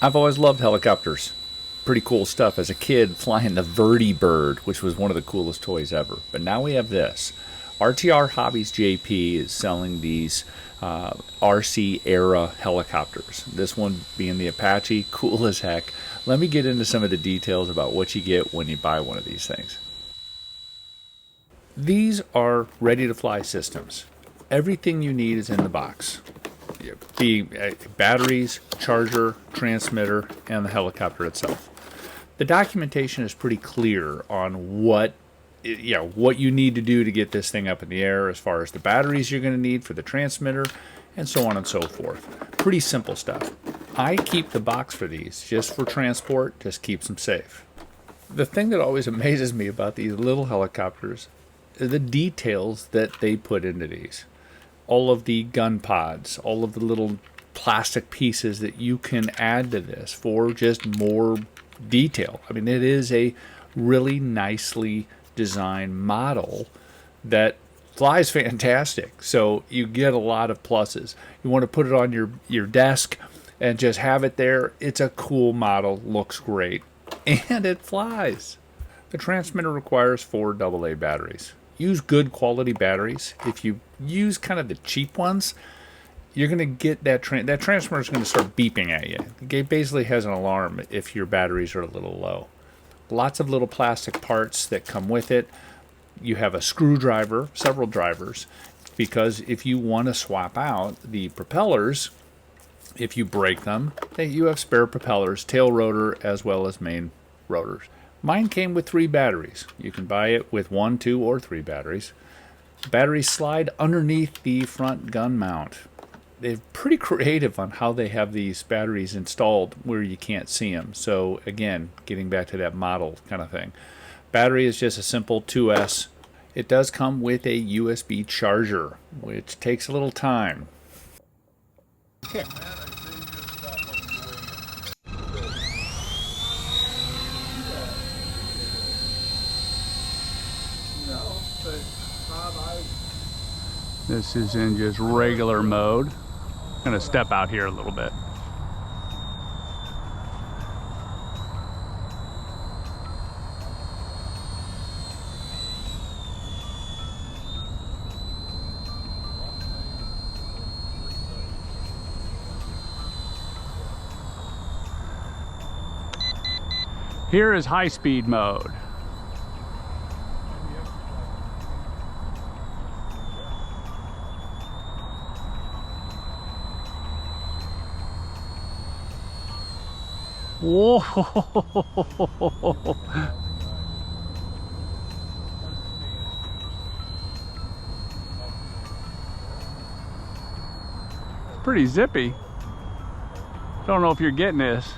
I've always loved helicopters. Pretty cool stuff as a kid flying the Vertibird, which was one of the coolest toys ever. But now we have this. RTR HobbyJP is selling these RC era helicopters. This one being the Apache, cool as heck. Let me get into some of the details about what you get when you buy one of these things. These are ready to fly systems. Everything you need is in the box. The batteries, charger, transmitter, and the helicopter itself. The documentation is pretty clear on what you need to do to get this thing up in the air, as far as the batteries you're going to need for the transmitter, and so on and so forth. Pretty simple stuff. I keep the box for these just for transport, just keeps them safe. The thing that always amazes me about these little helicopters is the details that they put into these. All of the gun pods, all of the little plastic pieces that you can add to this for just more detail. I mean, it is a really nicely designed model that flies fantastic. So you get a lot of pluses. You want to put it on your desk and just have it there. It's a cool model, looks great, and it flies. The transmitter requires 4 AA batteries. Use good quality batteries. If you use kind of the cheap ones, you're going to get that transmitter is going to start beeping at you. It basically has an alarm if your batteries are a little low. Lots of little plastic parts that come with it. You have a screwdriver, several drivers, because if you want to swap out the propellers, if you break them, you have spare propellers, tail rotor as well as main rotors. Mine came with 3 batteries. You can buy it with 1, 2, or 3 batteries. Batteries slide underneath the front gun mount. They're pretty creative on how they have these batteries installed where you can't see them. So again, getting back to that model kind of thing. Battery is just a simple 2S. It does come with a USB charger, which takes a little time. Okay. This is in just regular mode. I'm gonna step out here a little bit. Here is high-speed mode. Whoa! Pretty zippy. Don't know if you're getting this.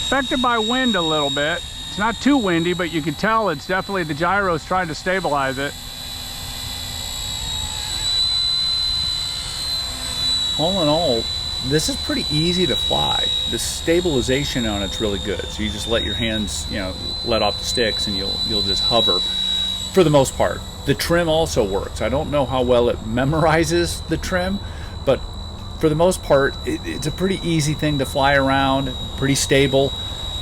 Affected by wind a little bit. It's not too windy, but you can tell it's definitely the gyro's trying to stabilize it. All in all, this is pretty easy to fly. The stabilization on it's really good. So you just let your hands, let off the sticks and you'll just hover for the most part. The trim also works. I don't know how well it memorizes the trim, but for the most part, it's a pretty easy thing to fly around, pretty stable.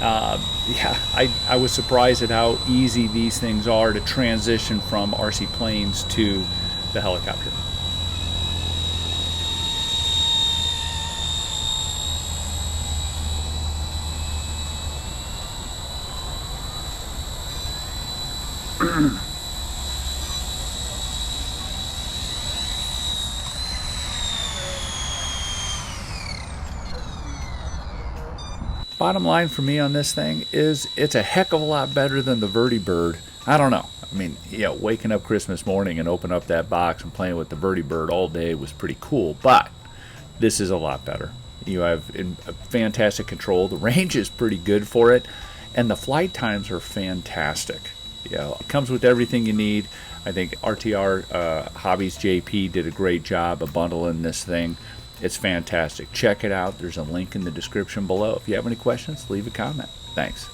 I was surprised at how easy these things are to transition from RC planes to the helicopter. Bottom line for me on this thing is it's a heck of a lot better than the Vertibird. I don't know. I mean, yeah, waking up Christmas morning and open up that box and playing with the Vertibird all day was pretty cool, but this is a lot better. You have fantastic control. The range is pretty good for it, and the flight times are fantastic. It comes with everything you need. I think RTR HobbyJP did a great job of bundling this thing. It's fantastic. Check it out. There's a link in the description below. If you have any questions, leave a comment. Thanks.